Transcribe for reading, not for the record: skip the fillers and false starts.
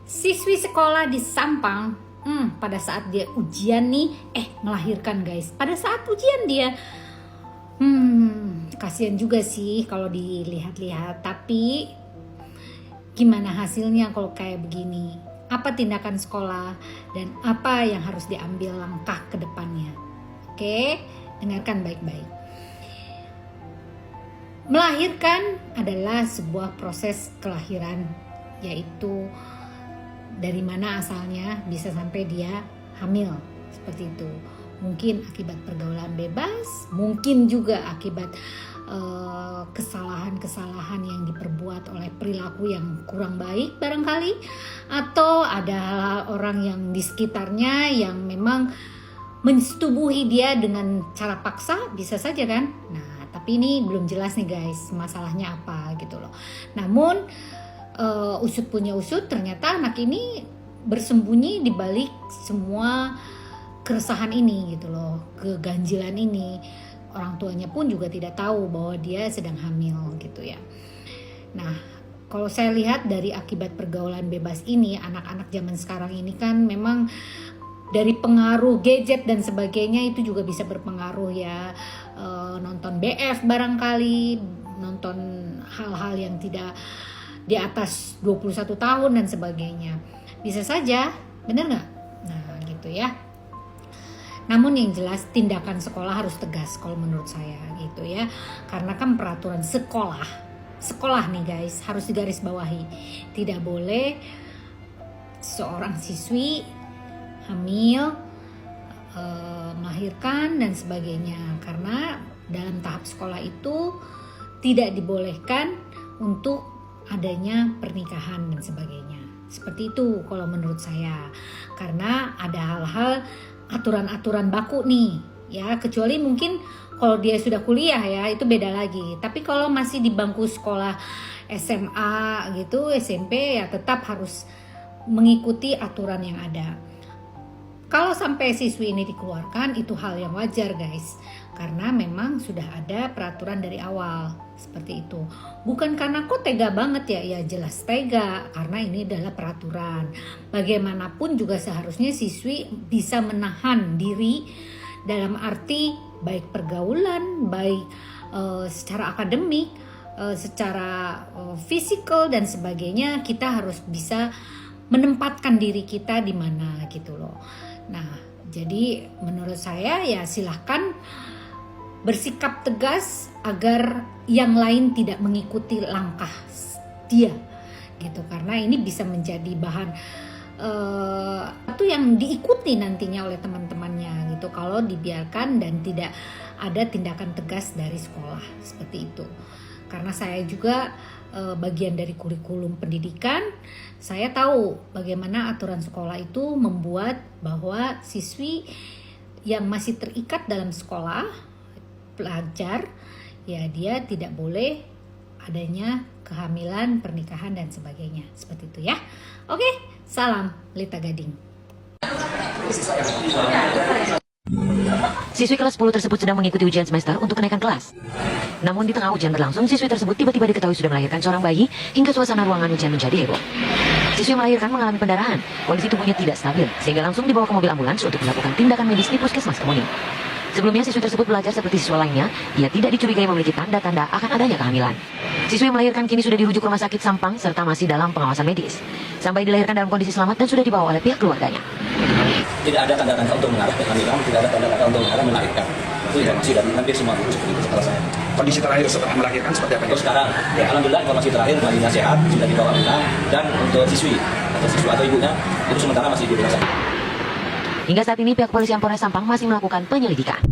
Siswi sekolah di Sampang, pada saat dia ujian nih, melahirkan guys. Pada saat ujian dia, kasihan juga sih kalau dilihat-lihat. Tapi gimana hasilnya kalau kayak begini? Apa tindakan sekolah dan apa yang harus diambil langkah ke depannya? Oke, dengarkan baik-baik. Melahirkan adalah sebuah proses kelahiran, yaitu dari mana asalnya bisa sampai dia hamil, seperti itu. Mungkin akibat pergaulan bebas, mungkin juga akibat kesalahan-kesalahan yang diperbuat oleh perilaku yang kurang baik barangkali, atau ada orang yang di sekitarnya yang memang mensetubuhi dia dengan cara paksa, bisa saja kan. Nah, tapi ini belum jelas nih guys, masalahnya apa gitu loh. Namun usut punya usut, ternyata anak ini bersembunyi di balik semua keresahan ini gitu loh, keganjilan ini. Orang tuanya pun juga tidak tahu bahwa dia sedang hamil gitu ya. Nah, kalau saya lihat dari akibat pergaulan bebas ini, anak-anak zaman sekarang ini kan memang dari pengaruh gadget dan sebagainya itu juga bisa berpengaruh ya. Nonton BF barangkali, nonton hal-hal yang tidak di atas 21 tahun dan sebagainya. Bisa saja, benar nggak? Nah gitu ya. Namun yang jelas tindakan sekolah harus tegas kalau menurut saya gitu ya. Karena kan peraturan sekolah nih guys harus digarisbawahi. Tidak boleh seorang siswi hamil, melahirkan dan sebagainya. Karena dalam tahap sekolah itu tidak dibolehkan untuk adanya pernikahan dan sebagainya. Seperti itu kalau menurut saya. Karena ada hal-hal aturan-aturan baku nih ya, kecuali mungkin kalau dia sudah kuliah ya itu beda lagi. Tapi kalau masih di bangku sekolah SMA gitu, SMP ya tetap harus mengikuti aturan yang ada. Kalau sampai siswi ini dikeluarkan itu hal yang wajar guys, karena memang sudah ada peraturan dari awal seperti itu. Bukan karena kok tega banget ya jelas tega, karena ini adalah peraturan. Bagaimanapun juga seharusnya siswi bisa menahan diri dalam arti baik pergaulan, baik secara akademik, secara fisikal dan sebagainya. Kita harus bisa menempatkan diri kita di mana gitu loh. Nah, jadi menurut saya ya silahkan bersikap tegas agar yang lain tidak mengikuti langkah dia gitu, karena ini bisa menjadi bahan itu yang diikuti nantinya oleh teman-temannya gitu kalau dibiarkan dan tidak ada tindakan tegas dari sekolah seperti itu. Karena saya juga bagian dari kurikulum pendidikan, saya tahu bagaimana aturan sekolah itu membuat bahwa siswi yang masih terikat dalam sekolah, pelajar, ya dia tidak boleh adanya kehamilan, pernikahan dan sebagainya. Seperti itu ya. Oke, salam Lita Gading. Siswi kelas 10 tersebut sedang mengikuti ujian semester untuk kenaikan kelas. Namun di tengah ujian berlangsung, siswi tersebut tiba-tiba diketahui sudah melahirkan seorang bayi hingga suasana ruangan ujian menjadi heboh. Siswi melahirkan mengalami pendarahan, kondisi tubuhnya tidak stabil, sehingga langsung dibawa ke mobil ambulans untuk melakukan tindakan medis di puskesmas Kemuning. Sebelumnya siswi tersebut belajar seperti siswa lainnya, ia tidak dicurigai memiliki tanda-tanda akan adanya kehamilan. Siswi yang melahirkan kini sudah dirujuk ke rumah sakit Sampang serta masih dalam pengawasan medis. Sampai dilahirkan dalam kondisi selamat dan sudah dibawa oleh pihak keluarganya. Tidak ada tanda-tanda untuk mengarah ke kehamilan, tidak ada tanda-tanda untuk mengarah melahirkan. Itu informasi dari hampir semua guru seperti itu setelah saya. Kondisi terakhir setelah melahirkan seperti apa? Untuk sekarang, ya, alhamdulillah informasi terakhir bayinya sehat, sudah dibawa pulang, dan untuk siswi atau ibunya itu sementara masih di rumah sakit. Hingga saat ini pihak kepolisian Polres Sampang masih melakukan penyelidikan.